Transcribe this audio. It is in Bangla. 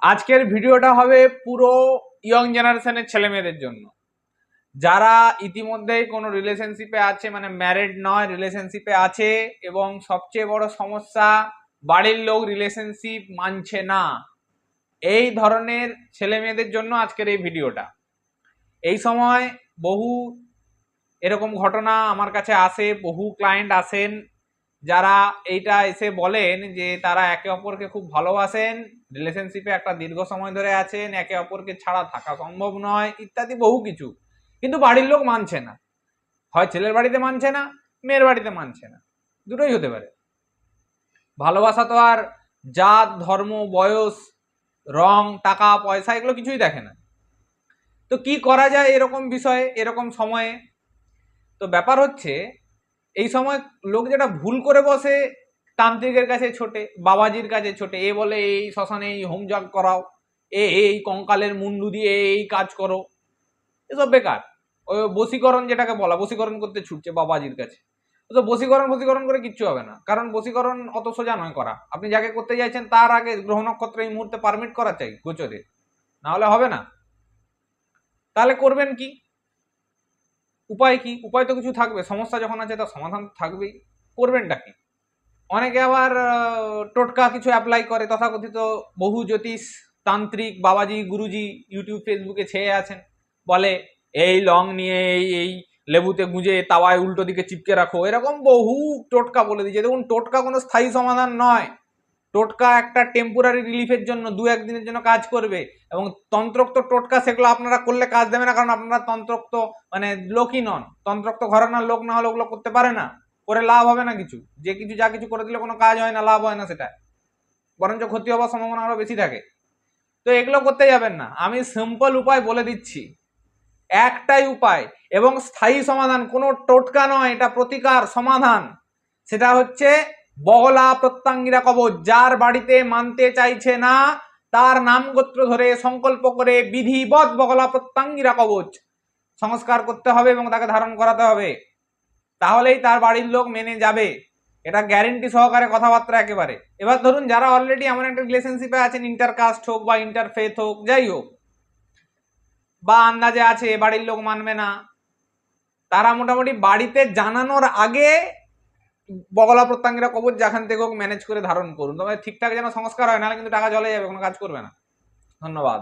আজকের ভিডিওটা হবে পুরো ইয়ং জেনারেশনের ছেলে মেয়েদের জন্য, যারা ইতিমধ্যেই কোনো রিলেশনশিপে আছে, মানে ম্যারিড নয়, রিলেশনশিপে আছে, এবং সবচেয়ে বড় সমস্যা বাড়ির লোক রিলেশনশিপ মানছে না। এই ধরনের ছেলে মেয়েদের জন্য আজকের এই ভিডিওটা। এই সময় বহু এরকম ঘটনা আমার কাছে আসে, বহু ক্লায়েন্ট আসেন যারা এইটা এসে বলেন যে তারা একে অপরকে খুব ভালোবাসেন, রিলেশনশিপে একটা দীর্ঘ সময় ধরে আছেন, একে অপরকে ছাড়া থাকা সম্ভব নয়, ইত্যাদি বহু কিছু, কিন্তু বাড়ির লোক মানছে না। হয় ছেলের বাড়িতে মানছে না, মেয়ের বাড়িতে মানছে না, দুটোই হতে পারে। ভালোবাসা তো আর জাত, ধর্ম, বয়স, রং, টাকা পয়সা এগুলো কিছুই দেখে না। তো কি করা যায় এরকম বিষয়ে, এরকম সময়ে? তো ব্যাপার হচ্ছে, এই সময় লোক যেটা ভুল করে বসে, তান্ত্রিকের কাছে ছোটে, বাবাজির কাছে ছোটে, এ বলে এই শ্মশানে এই হোম যজ্ঞ করাও, এই কঙ্কালের মুন্ডু দিয়ে এই কাজ করো, এসব বেকার। ওই বশীকরণ যেটাকে বলা, বশীকরণ করতে ছুটছে বাবাজির কাছে। তো বশীকরণ করে কিচ্ছু হবে না, কারণ বশীকরণ অত সোজা নয় করা। আপনি যাকে করতে চাইছেন তার আগে গ্রহ নক্ষত্র এই মুহূর্তে পারমিট করা চাই গোচরে, না হলে হবে না। তাহলে করবেন কি? উপায় কি? উপায় তো কিছু থাকবে, সমস্যা যখন আছে তার সমাধান থাকবেই। করবেনটা কি? অনেকে আবার টোটকা কিছু অ্যাপ্লাই করে, তথাকথিত বহু জ্যোতিষ, তান্ত্রিক, বাবাজি, গুরুজি ইউটিউব ফেসবুকে ছেয়ে আছেন। বলে এই লং নিয়ে এই লেবুতে গুঁজে তাওয়ায় উল্টো দিকে চিপকে রাখো, এরকম বহু টোটকা বলে দিয়েছে। দেখুন, টোটকা কোনো স্থায়ী সমাধান নয়। টোটকা একটা টেম্পোরারি রিলিফের জন্য, দু একদিনের জন্য কাজ করবে। এবং তন্ত্রোক্ত টোটকা সেগুলো আপনারা করলে কাজ দেবে না, কারণ আপনারা তন্ত্রোক্ত মানে লোকই নন। তন্ত্রোক্ত ঘরানার লোক না হলে ওগুলো করতে পারে না, করে লাভ হবে না কিছু। যে কিছু যা কিছু করে দিলে কোনো কাজ হয় না, লাভ হয় না, সেটা বরঞ্চ ক্ষতি হওয়ার সম্ভাবনা আরো বেশি থাকে। তো এগুলো করতে যাবেন না। আমি সিম্পল উপায় বলে দিচ্ছি, একটাই উপায় এবং স্থায়ী সমাধান, কোনো টোটকা নয়, এটা প্রতিকার সমাধান। সেটা হচ্ছে বগলা প্রত্যঙ্গিরা কবচ। যার বাড়িতে মানতে চাইছে না তার নাম গোত্র ধরে সংকল্প করে বিধিবৎ বগলা প্রত্যঙ্গিরা কবচ সংস্কার করতে হবে এবং তাকে ধারণ করাতে হবে, তাহলেই তার বাড়ির লোক মেনে যাবে। এটা গ্যারেন্টি সহকারে কথাবার্তা একেবারে। এবার ধরুন, যারা অলরেডি এমন একটা রিলেশনশিপে আছেন, ইন্টারকাস্ট হোক বা ইন্টারফেথ হোক, যাই হোক, বা আন্দাজে আছে বাড়ির লোক মানবে না, তারা মোটামুটি বাড়িতে জানানোর আগে বগলা প্রত্যঙ্গিরা কবচ যেখান থেকে হোক ম্যানেজ করে ধারণ করুন, তবে ঠিকঠাক যেন সংস্কার হয়, নাহলে কিন্তু টাকা চলে যাবে, কোনো কাজ করবে না। ধন্যবাদ।